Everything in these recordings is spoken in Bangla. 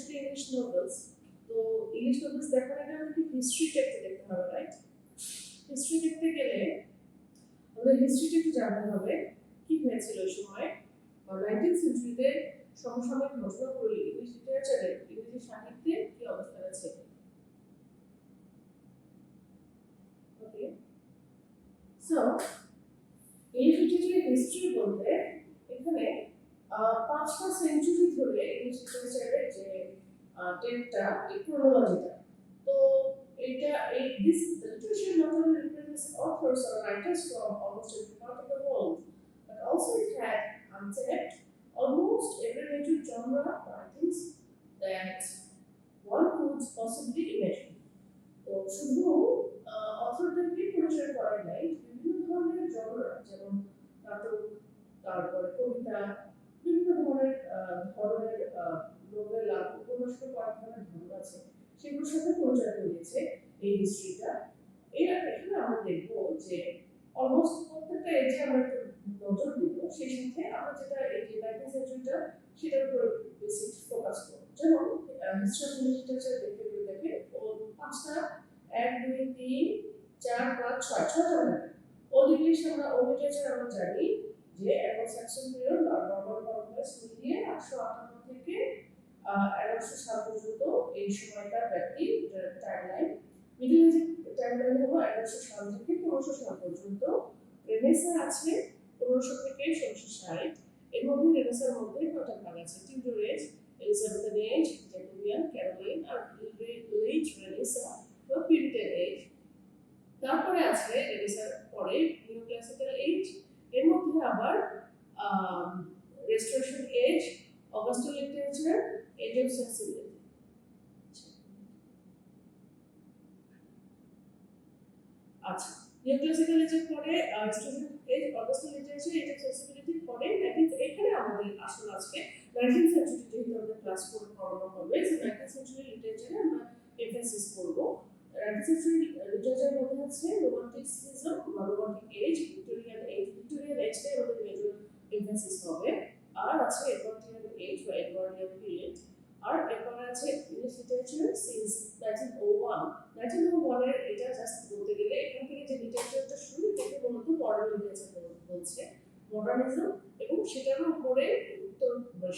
আসলে ইংলিশ নোভেলস। তো ইংলিশ নোভেলস দেখার আগে আমাদেরকে হিস্ট্রিটা একটু দেখতে হবে, রাইট? হিস্ট্রি দেখতে গেলে আমাদের হিস্ট্রিটা একটু জানতে হবে কি হয়েছিল ওই সময় 19th সেঞ্চুরিতে সমসাময়িক ঘটনাগুলো ইংলিশ লিটারেচারে ইংরেজি সাহিত্যে কি অবস্থান আছে। ওকে, সো ইংলিশ লিটারেচারের হিস্ট্রি বলতে এখানে 5টা সেঞ্চুরি ধরে ইংলিশ লিটারেচারের যে ডেটটা এই ক্রোনোলজিটা, তো এটা এই this the literature not only represents authors or writers from almost every part of the world, but also it had untapped almost every major genre writings that one could possibly imagine. তো শুধু অথরদেরকে পরিচয় করা নাই, বিভিন্ন ধরনের জনরা যেমন নাটক, তারপরে কবিতা, বিভিন্ন ধরনের নোভেলা, উপন্যাসের কয়েক ধরনের ধরন আছে, সেগুলোর সাথে পরিচয় করিয়েছে এই হিস্ট্রিটা। এখানে আমরা দেখবো যে অলমোস্ট প্রত্যেকটা এজে আমরা একটু নজর দিব, সেই সাথে আমরা যেটা এই 19th সেঞ্চুরিটা সেটার উপর বেশি ফোকাস করব। যেমন হিস্ট্রি অফ ইংলিশ লিটারেচার দেখতে গেলে দেখে ও 5টা 1 2 3 4 5 6 ধরনের। ওল্ড ইংলিশ আমরা ওল্ড লিটারেচার আমরা জানি যে অ্যাংলো-স্যাক্সন পিরিয়ড আর নরমান কনকোয়েস্ট মিলিয়ে 858 থেকে 1100 সাল পর্যন্ত এই সময়কার ব্যক্তি টাইমলাইন। মিডল এজ টাইমলাইন হলো 1100 সাল থেকে 1500 সাল পর্যন্ত। রেনেসাঁ আছে 1500 থেকে 1660। এর মধ্যে রেনেসাঁর মধ্যে কয়টা ভাগ আছে? Tudor age, Elizabethan age, Jacobean, Caroline আর লেট রেনেসাঁ বা পিরিয়ড এজ। তারপরে আছে রেনেসাঁর পরে নিও ক্লাসিক্যাল এজ। এর মধ্যে আবার restoration age, Augustan literature, age of sensibility. আচ্ছা, নিও ক্লাসিক্যাল এজের পরে restoration age, Augustan literature, age of sensibility পরে এখানে আমাদের আসল আজকে 19th সেঞ্চুরি যেহেতু আমাদের ক্লাস করানো হবে, 19th সেঞ্চুরি লিটারেচারে আমরা এমফাসিস করব। 19th সেঞ্চুরি লিটারেচারের মধ্যে আছে রোমান্টিসিজম বা romantic age, Victorian age. Victorian এজটাই আমাদের মেজর এমফাসিস হবে। আর আছে এডওয়ার্ডিয়ান এজ বা এডওয়ার্ডিয়ান পিরিয়ড। আর এরপরে আছে ইংলিশ লিটারেচার সিন্স 1901। 1901 এর এটা জাস্ট বলতে গেলে এখান থেকে যে লিটারেচারটা শুরু থেকে মূলত মডার্ন লিটারেচার বলছে, মডার্নিজম, এবং সেটার উপরে তো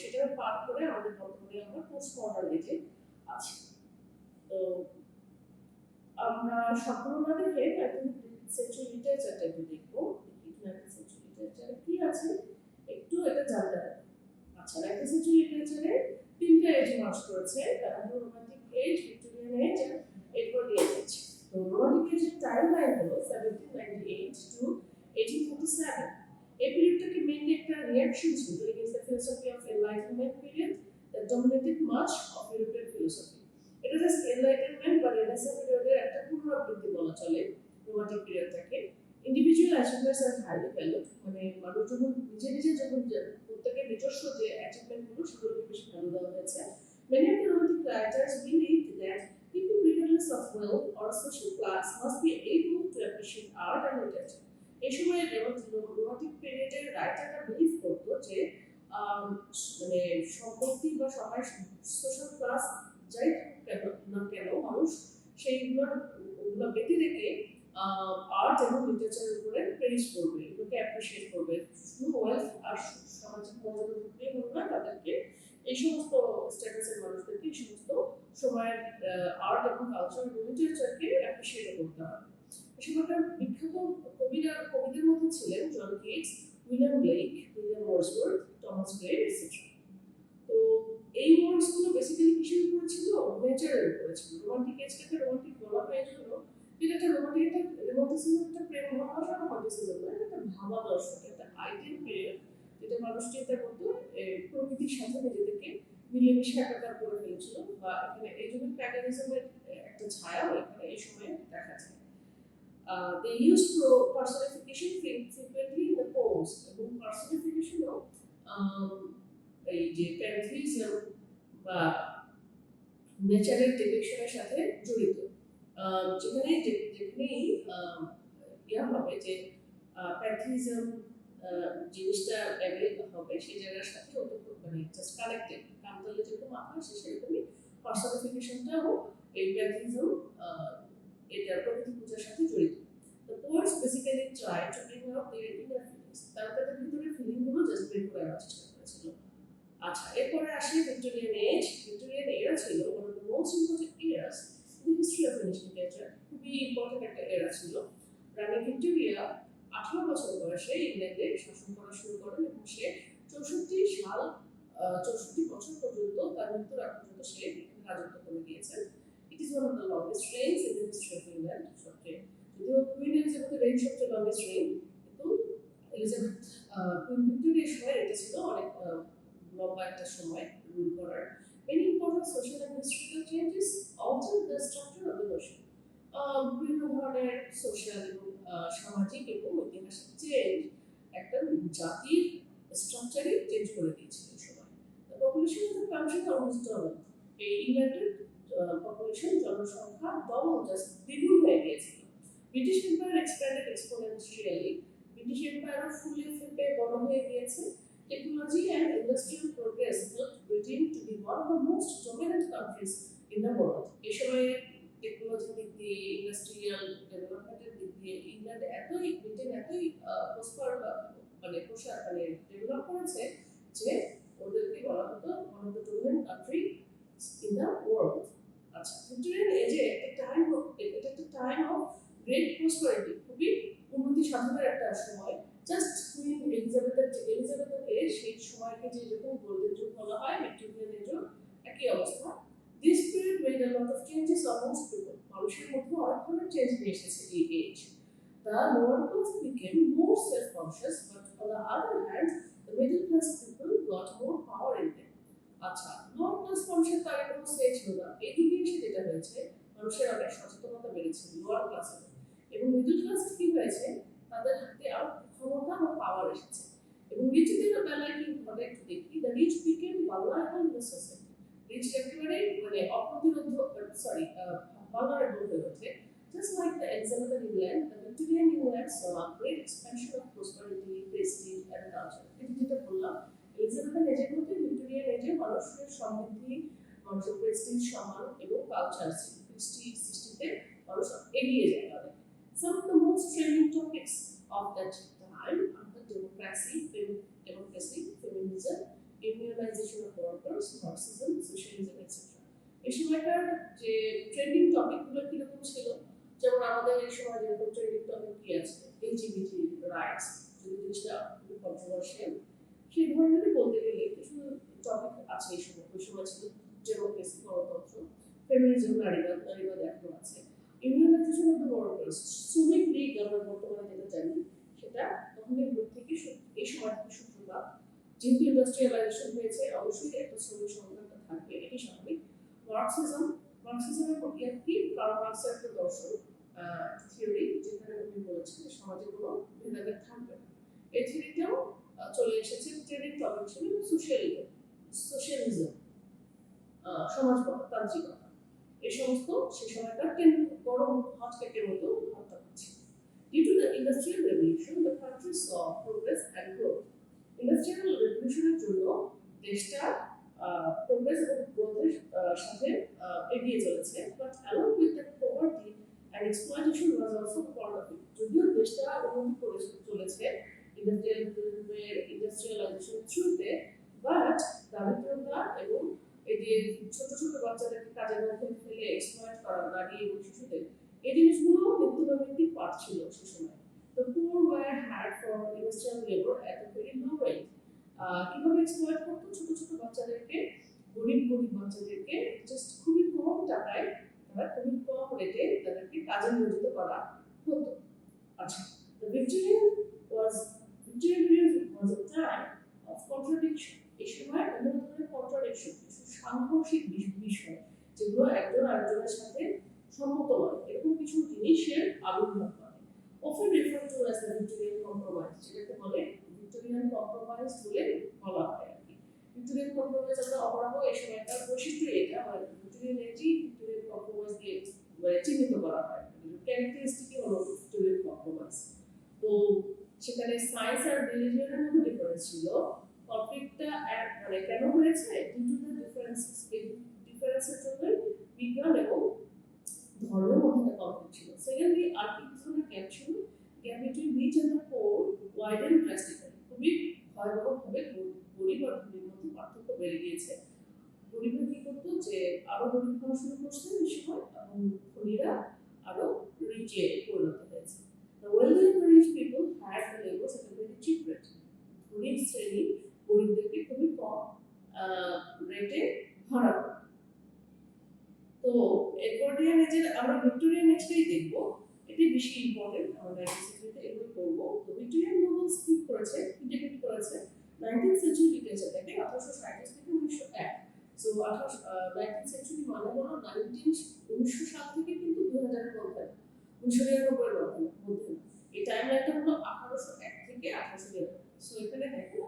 সেটার পার করে আমাদের বর্তমানে আমরা পোস্ট মডার্ন এজে আছি। তো আমরা সম্পূর্ণ না দেখে 19th সেঞ্চুরি লিটারেচারটা একটু দেখবো, 19th সেঞ্চুরি লিটারেচারে কি আছে একটু এটা জানতে হবে। আচ্ছা, 19th সেঞ্চুরি লিটারেচারে 3টা এজে মার্চ করেছে, তারা হলো রোমান্টিক এজ, ভিক্টোরিয়ান এজ আর এডওয়ার্ডিয়ান এজ। তো রোমান্টিক এজের টাইমলাইন হলো 1798 টু 1847। এই পিরিয়ডটাকে মেইনলি একটা রিঅ্যাকশন ছিল against the philosophy of enlightenment period that dominated much of European philosophy. এটা জাস্ট এনলাইটেনমেন্ট বা রেনেসাঁ পিরিয়ডের একটা পুনরাবৃত্তি বলা চলে রোমান্টিক পিরিয়ডটাকে। ইন্ডিভিজুয়াল অ্যাচিভমেন্টস আর হাইলি ভ্যালুড, মানে মানুষ যখন নিজে যখন প্রত্যেকের নিজস্ব যে অ্যাচিভমেন্টগুলো সেগুলোকে বেশি ভ্যালু দেওয়া হয়েছে। Many of the romantic writers believed that people regardless of wealth or social class must be able to appreciate art and literature. এই সময় রোমান্টিক পিরিয়ডের রাইটাররা বিলিভ করতো যে মানে সম্পত্তি বা সবার সোশ্যাল ক্লাস যাই কেন না কেন মানুষ সেইগুলো বেঁধে রেখে আর্ট এবং লিটারেচারের উপরে প্রেজ করবে, এগুলোকে অ্যাপ্রিসিয়েট করবে। শুধু ওয়েলথ আর সামাজিক মর্যাদা থাকলেই হলো না, তাদেরকে এই সমস্ত স্ট্যাটাসের মানুষদেরকে এই সমস্ত সময়ের আর্ট এবং কালচার এবং লিটারেচারকে অ্যাপ্রিসিয়েট করতে হবে। সেখানকার বিখ্যাত কবিদের মধ্যে ছিলেন John Keats, William Blake, William Wordsworth, Thomas Gray etcetera. তো এই ওয়ার্ডসগুলো বেসিক্যালি কিসের উপরে ছিল? নেচারের উপরে ছিল। রোমান্টিক এজটাকে রোমান্টিক বলা হয় জন্য এটা একটা রোমান্টিসিজম, একটা প্রেম ভালোবাসা, রোমান্টিসিজম না, এটা একটা ভাবা দর্শন, একটা আইডিয়াল পিরিয়ড যেটা মানুষ চিন্তা করতো প্রকৃতির সাথে নিজেদেরকে মিলেমিশে একাকার করে ফেলেছিল, বা এখানে এই জন্য প্যাগানিজমের একটা ছায়া এখানে এই সময়ে দেখা যায়। They used personification frequently in the poems, এবং পার্সোনিফিকেশনও এই যে প্যান্থিজম বা নেচারের ডিপিকশনের সাথে জড়িত। যেখানেই ইয়া হবে যে প্যান্থিজম জিনিসটা ব্যবহৃত হবে সেই জায়গার সাথে মানে জাস্ট কানেক্টেড, কামতালে যেরকম মাথা আসে সেরকমই পার্সনিফিকেশনটাও এই প্যাথিজম এটা প্রকৃতি পূজার সাথে জড়িত। The poets basically try to bring out their inner feelings. তারা তাদের ভিতরের ফিলিংগুলো জাস্ট বের করে আনার চেষ্টা করেছিল। আচ্ছা, এরপরে আসি ভিক্টোরিয়ান এজ। ভিক্টোরিয়ান এরা ছিল one of the most important eras in the history of English literature. খুবই ইম্পর্টেন্ট একটা এরা ছিল। রানী ভিক্টোরিয়া 18 বছর বয়সে ইংল্যান্ডে শাসন করা শুরু করেন এবং সে 64 বছর পর্যন্ত তার মৃত্যুর আগ পর্যন্ত সে রাজত্ব করে গিয়েছেন। It is one of the longest rains in the history of England. সবচেয়ে যদিও কুইন এলিজাবেথের রেইন সবচেয়ে লংগেস্ট রেইন, কিন্তু এলিজাবেথ কুইন ভিক্টোরিয়ার সময় এটা ছিল অনেক লম্বা একটা সময় রুল করার। Many important social and historical changes altered the structure of the nation. বিভিন্ন ধরনের সোশ্যাল এবং সামাজিক এবং ঐতিহাসিক চেঞ্জ একটা জাতির স্ট্রাকচারে চেঞ্জ করে দিয়েছিল এই সময়। The population of the country almost doubled. এই ইংল্যান্ডের পপুলেশন জনসংখ্যা ডবল, জাস্ট দ্বিগুণ হয়ে গিয়েছিল। British empire expanded exponentially. British empire ফুলে ফেপে বড় হয়ে গিয়েছে। Technology and industrial progress helped Britain to be one of the most dominant countries in the world. এই সময়ে টেকনোলজির দিক দিয়ে, ইন্ডাস্ট্রিয়াল ডেভেলপমেন্টের দিক দিয়ে ইংল্যান্ড ব্রিটেন এতই প্রসপার ডেভেলপ করেছে যে ওদেরকে বলা হতো one of the dominant country in the world. আচ্ছা, ভিক্টোরিয়ান এজে এটা একটা টাইম অফ গ্রেট প্রসপারিটি, খুবই উন্নতি সাধনের একটা সময়। জাস্ট কুইন এলিজাবেথের এজ, সেই সময়কে যেরকম গোল্ডেন যুগ বলা হয়, ভিক্টোরিয়ান এজও একই অবস্থা। This period made a lot of changes among people. মানুষের মধ্যে অনেক ধরনের চেঞ্জ নিয়ে এসেছে এই age. The lower class became more self-conscious, but on the other hand, the middle class people got more power in them. আচ্ছা, লোয়ার ক্লাস মানুষের তার কোনো সে ছিল না। এই যুগে এসে যেটা হয়েছে, মানুষের অনেক সচেতনতা বেড়েছে লোয়ার ক্লাসে, এবং মিডল ক্লাসে কি হয়েছে, তাদের হাতে আরো ক্ষমতা বা পাওয়ার এসেছে। এবং রিচদের বেলায় কি ঘটে একটু দেখি। The rich became vulnerable in the society. Rich একেবারে vulnerable হয়ে ওঠে। Just like the Elizabethan England, the Victorian England saw a great expansion of prosperity, prestige and culture. এটা যেটা বললাম, এলিজাবেথের এজের মধ্যে ভিক্টোরিয়ান এজে মানুষের সমৃদ্ধি, মানুষের প্রেস্টিজ, সম্মান এবং কালচার সৃষ্টিতে মানুষ এগিয়ে যায় অনেক। Some of the most trending topics of that time are the democracy, feminism, unionization of workers, Marxism, socialism, etc. এই সময়কার যে ট্রেন্ডিং টপিকগুলো কিরকম ছিল, যেমন আমাদের এই সময় যেরকম ট্রেন্ডিং টপিক কি আছে, LGBT রাইটস, যদি জিনিসটা খুবই কন্ট্রোভার্সিয়াল, সেই ধরনেরই বলতে গেলে কিছু টপিক আছে এই সময়। ওই সময় ছিল ডেমোক্রেসি, গণতন্ত্র, ফেমিনিজম, নারীবাদ এখনো আছে। ইউনিয়নাইজেশন অফ দ্য ওয়ার্কার্স, শ্রমিক লীগ আমরা বর্তমানে যেটা জানি, সেটা তখনের থেকে এই সময় থেকে সূত্রপাত। যেহেতু ইন্ডাস্ট্রিয়ালাইজেশন হয়েছে, অবশ্যই একটা শ্রমিক সংখ্যাটা থাকবে, এটি স্বাভাবিক। মার্কসিজমের প্রক্রিয়া কি? কার্ল মার্কসের একটা দর্শন, থিওরি, যেখানে উনি বলেছেন যে সমাজে কোনো ভেদাভেদ থাকবে না। এই থিওরিটাও চলে এসেছে। ট্রেন্ডিং টপিক ছিল সোশ্যালিজম, সমাজতান্ত্রিকতা। এই সমস্ত সে সময়কার গরম হট কেকের মতো হত্যা হচ্ছে। Due to the industrial revolution, the country saw progress and growth. Industrial revolutionের জন্য দেশটা প্রোগ্রেস এবং গ্রোথের সাথে এগিয়ে চলেছে, but along with the poverty and exploitation was also part of it. যদিও দেশটা উন্নতি করে চলেছে ইন্ডাস্ট্রিয়ালাইজেশন থ্রুতে, বাট দারিদ্রতা এবং এই যে ছোট ছোট বাচ্চাদেরকে কাজের মধ্যে ফেলে এক্সপ্লয়েট করা, নারী এবং শিশুদের, এই জিনিসগুলো নিত্যনৈমিত্তিক পার্ট ছিল সে সময়। The poor were hired for industrial labor at a very low rate. কিভাবে এক্সপ্লয়েট করতো? ছোট ছোট বাচ্চাদেরকে, গরিব বাচ্চাদেরকে জাস্ট খুবই কম টাকায়, তারা খুবই কম রেটে তাদেরকে কাজে নিয়োজিত করা হতো। আচ্ছা, the Victorian period was a time of contradiction. এই সময় বিভিন্ন ধরনের কন্ট্রাডিকশন, কিছু সাংঘর্ষিক বিষয়, যেগুলো একজন আরেকজনের সাথে সম্মত নয়, এরকম কিছু জিনিসের আবির্ভাব ঘটে। Often referred to as the Victorian compromise, যেটাকে বলে ভিক্টোরিয়ান কম্প্রোমাইজ বলে বলা হয় আর কি। ভিক্টোরিয়ান কম্প্রোমাইজ আমরা অপরাহ এই সময়কার বৈশিষ্ট্য, এটা আমাদের ভিক্টোরিয়ান এজই ভিক্টোরিয়ান কম্প্রোমাইজ দিয়ে চিহ্নিত করা হয়। ক্যারেক্টারিস্টিকই হলো ভিক্টোরিয়ান কম্প্রোমাইজ। তো সেখানে সায়েন্স আর রিলিজিয়নের মধ্যে ডিফারেন্স ছিল। কনফ্লিক্টটা কেন হয়েছে? ডিউ টু দ্য ডিফারেন্সের জন্য বিজ্ঞান এবং ধর্মের মধ্যে একটা কনফ্লিক্ট ছিল। সেকেন্ডলি আর কি ধরনের গ্যাপ ছিল, gap between rich and the poor widen drastically, খুবই ভয়াবহভাবে গরিব আর ধনীর মধ্যে পার্থক্য বেড়ে গিয়েছে। গরিবরা কি করতো যে আরো গরিব হওয়া শুরু করছে এই সময়, এবং ধনীরা আরো রিচে পরিণত হয়েছে। The wealthy and rich people had the labors at a very cheap rate. ধনী শ্রেণী গরিবদেরকে খুবই কম রেটে ভাড়া করত। তো এডওয়ার্ডিয়ান এজের আমরা ভিক্টোরিয়ান এজটাই দেখব, এটি বেশি ইম্পর্টেন্ট, আমরা ডিসিপ্লিনে এগুলো করব। তো ভিক্টোরিয়ান নোবেলস কি করেছে, কি ডেবিট করেছে 19th সেঞ্চুরি লিটারেচারটাকে 1837 থেকে 1901। সো 19th সেঞ্চুরি মানে হলো 1900 সাল থেকে কিন্তু 2000 এর মধ্যে, 1999 এর মধ্যে। এই টাইমলাইনটা হলো 1801 থেকে 1899। সো এখানে দেখো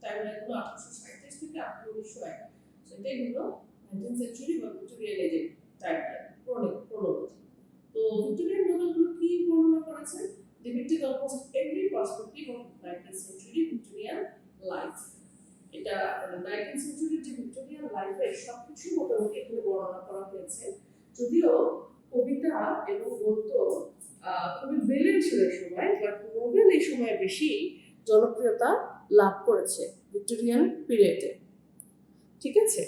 টাইমলাইন হলো 1837 থেকে 1901। সো এটাই হলো 19th সেঞ্চুরি বা ভিক্টোরিয়ান এজের টাইমলাইন ক্রোনোলজি। তো ভিক্টোরিয়ান নোবেলগুলো কি বর্ণনা করেছে, depicted almost every perspective of 19th century Victorian life. এটা 19th century যে ভিক্টোরিয়ান লাইফের সবকিছু মোটামুটি এখানে বর্ণনা করা হয়েছে। যদিও কবিতা এবং গদ্য খুবই ব্রিলিয়েন্ট ছিল এই সময়, বাট নোবেল এই সময় বেশি জনপ্রিয়তা লাভ করেছে ভিক্টোরিয়ান পিরিয়ডে। ঠিক আছে,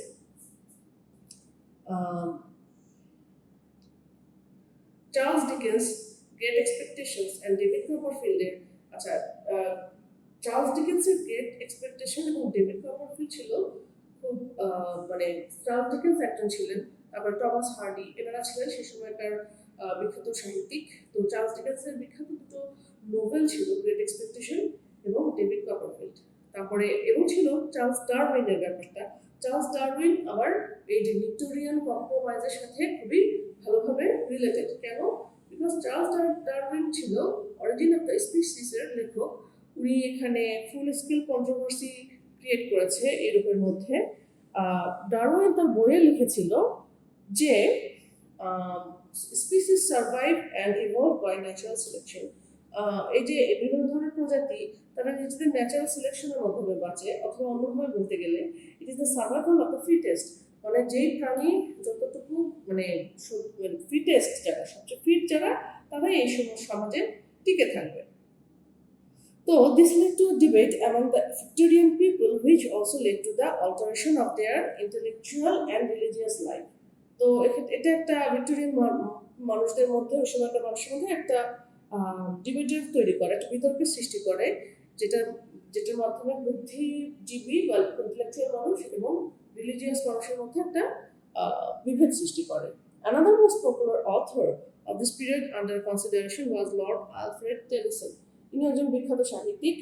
Charles Dickens Great Expectations and David কপারফিল্ডের, আচ্ছা চার্লস ডিকেন্সের গ্রেট এক্সপেকটেশন এবং ডেভিড কপারফিল্ড ছিল খুব মানে চার্লস ডিকেন্স একজন ছিলেন, তারপর টমাস হার্ডি এনারা ছিলেন সেই সময়কার বিখ্যাত সাহিত্যিক। তো চার্লস ডিকেন্সের বিখ্যাত দুটো নোবেল ছিল গ্রেট এক্সপেকটেশন এবং ডেভিড কপারফিল্ড। তারপরে এবং ছিল চার্লস ডারউইনের ব্যাপারটা। চার্লস ডারউইন আবার এই যে ভিক্টোরিয়ান কম্প্রোমাইজের সাথে খুবই ভালোভাবে রিলেটেড। কেন? বিকজ চার্লস ডারউইন ছিল অরিজিন অফ দ্য স্পিসিসের লেখক। উনি এখানে ফুল স্কেল কন্ট্রোভার্সি ক্রিয়েট করেছে ইউরোপের মধ্যে। ডারউইন তার বইয়ে লিখেছিল যে species survive and evolve by natural selection. এই যে বিভিন্ন ধরনের প্রজাতি তারা নিজেদের ন্যাচারাল সিলেকশনের মাধ্যমে বাঁচে, অথবা অন্যভাবে বলতে গেলে it is the survival of the fittest. মানে যেই প্রাণী যতটুকু মানে ফিটেস্ট যারা, সবচেয়ে ফিট যারা, তারাই এই সময় সমাজে টিকে থাকবে। So this led to a debate among the Victorian people, which also led to the alteration of their intellectual and religious life. তো এটা একটা ভিক্টোরিয়ান মানুষদের মধ্যে, ওই সময়কার মানুষের মধ্যে একটা ডিবেটের তৈরি করে, একটা বিতর্কের সৃষ্টি করে, যেটার মাধ্যমে বুদ্ধিজীবী বা ইন্টেলেকচুয়াল মানুষ এবং রিলিজিয়াস মানুষের মধ্যে একটা বিভেদ সৃষ্টি করে। Another most popular author of this period under consideration was Lord Alfred Tennyson. ইনি একজন বিখ্যাত সাহিত্যিক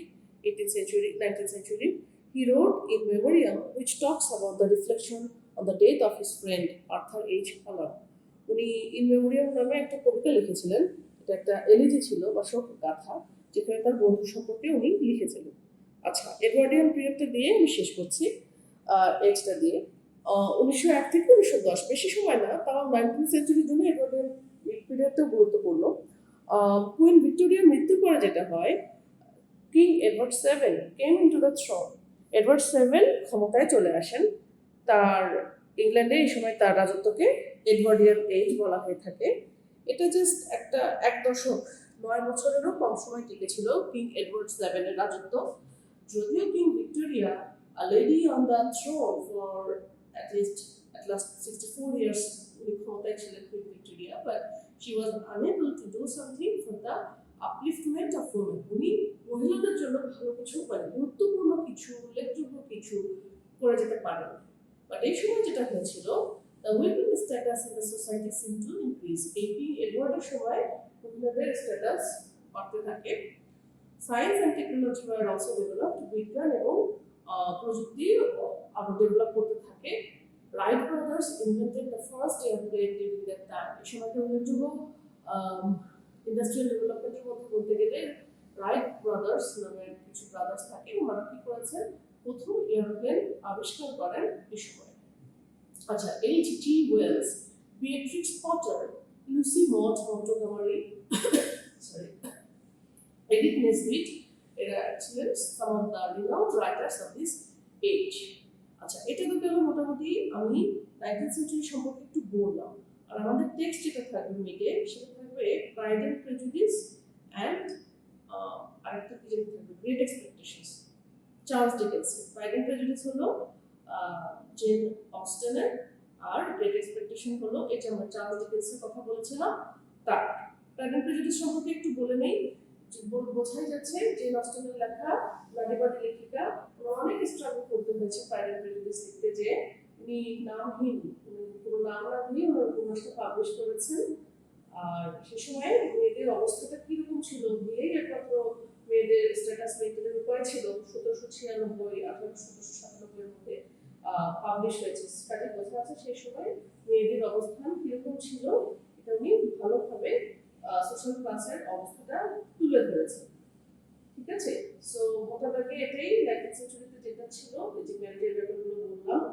18th century, 19th century. He wrote in Memoriam, which talks about the reflection on the death of his friend Arthur H. Hallam. উনি ইন মেমোরিয়াম নামে একটা কবিতা লিখেছিলেন। এটা একটা এলিজি ছিল বা শোক গাথা, যেখানে তার বন্ধু সম্পর্কে উনি লিখেছিলেন। আচ্ছা, এডওয়ার্ডিয়ান পিরিয়ডটা দিয়ে আমি শেষ করছি, এজটা দিয়ে 1901 থেকে 1910, বেশি সময় না, তাও 19th সেঞ্চুরির জন্য এডওয়ার্ডিয়ান পিরিয়ডটা গুরুত্বপূর্ণ। কুইন ভিক্টোরিয়ার মৃত্যুর পরে যেটা হয়, king Edward 7 came into the thrown. Edward 7 ক্ষমতায় চলে আসেন। তার ইংল্যান্ডে এই সময় তার রাজত্বকে এডওয়ার্ডিয়ান এজ বলা হয়ে থাকে। এটা জাস্ট একটা 1 দশক 9 বছরেরও কম সময় টিকেছিল কিং এডওয়ার্ড 7 এর রাজত্ব। যদিও king Victoria, a lady on the throne for at last 64 years, উনি ক্ষমতায় ছিলেন king Victoria, but she was unable to do something for the upliftment of women. উনি মহিলাদের জন্য ভালো কিছু, মানে গুরুত্বপূর্ণ কিছু, উল্লেখযোগ্য কিছু করে যেতে পারেন। বাট এই সময় যেটা হয়েছিল, the women status in the society seemed to increase. এই এডওয়ার্ডের সময় মহিলাদের স্ট্যাটাস বাড়তে থাকে। Science and technology were also developed. বিজ্ঞান এবং প্রযুক্তি আরো ডেভেলপ করতে থাকে। Right brothers invented the first airplane during that time. এই সময়টা উল্লেখযোগ্য ইন্ডাস্ট্রিয়াল ডেভেলপমেন্টের মধ্যে বলতে গেলে রাইট ব্রাদার্স নামের কিছু ব্রাদার্স থাকে, ওনারা কি করেছেন, প্রথম এয়ারপ্লেন আবিষ্কার করেন এই সময়। আচ্ছা, H.G. Wells, Beatrix Potter, Lucy Maud Montgomery, sorry, Edith Nesbitt, এরা ছিলেন some of the renowned writers of this age. আচ্ছা, এটা তো গেল মোটামুটি আমি 19th সেঞ্চুরি সম্পর্কে একটু বললাম। আর আমাদের টেক্সট যেটা থাকবে মিডে সেটা থাকবে প্রাইড এন্ড প্রেজুডিস অ্যান্ড আরেকটা কি যেটা থাকবে গ্রেট এক্সপেকটেশনস। চার্লস ডিকেন্সের প্রাইড এন্ড প্রেজুডিস হলো জেন অস্টেনের, আর গ্রেট এক্সপেকটেশন হলো এটা আমরা চার্লস ডিকেন্সের কথা বলেছিলাম তার। প্রাইড এন্ড প্রেজুডিস সম্পর্কে একটু বলে নেই। বোঝাই যাচ্ছে জেন অস্টেনের লেখা নারীবাদী লেখিকা, অনেক স্ট্রাগল করতে হয়েছে প্রাইড এন্ড প্রেজুডিস লিখতে, যে উনি নামহীন, কোনো নাম না দিয়ে ওনার উপন্যাসটা পাবলিশ করেছেন। আর সে সময় মেয়েদের অবস্থাটা কিরকম ছিল, বিয়েই একমাত্র মেয়েদের স্ট্যাটাস মেনটেনের উপায় ছিল। 1796 1797 মধ্যে পাবলিশ হয়েছে। কাজে বোঝা আছে সেই সময় মেয়েদের অবস্থান কিরকম ছিল, এটা উনি ভালোভাবে সোশ্যাল ক্লাসের অবস্থাটা তুলে ধরেছেন। ঠিক আছে, সো মোটামুটি এটাই 19th সেঞ্চুরিতে যেটা ছিল, এই যে ম্যারিজের ব্যাপারগুলো বললাম,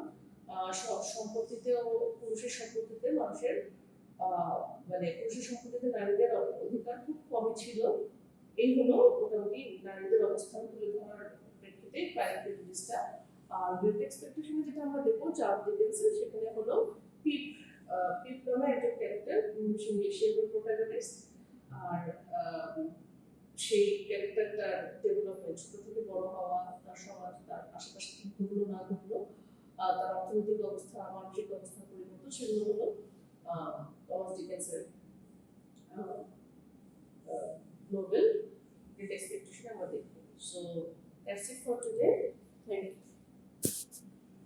সম্পত্তিতেও পুরুষের সম্পত্তিতে মানুষের মানে পুরুষের সম্পত্তিতে নারীদের অধিকার খুব কমই ছিল। এই হলো মোটামুটি নারীদের অবস্থান তুলে ধরার প্রেক্ষিতে প্রাইড প্রেজুডিসটা। আর গ্রেট এক্সপেকটেশনে যেটা আমরা দেখবো চার্লস ডিকেন্সের, সেখানে হলো পিপ পিপ নামে একজন ক্যারেক্টার, সে হলো প্রোটাগনিস্ট। আর সেই ক্যারেক্টারটার ডেভেলপমেন্ট, ছোট থেকে বড় হওয়া, তার সমাজ, তার আশেপাশে কি ঘটলো না ঘটলো, তার অর্থনৈতিক অবস্থা, মানসিক অবস্থা পরিবর্তন, সেগুলো হলো টমাস ডিকেন্সের novel Great Expectation আমরা দেখব। So that's it for today. Thank you.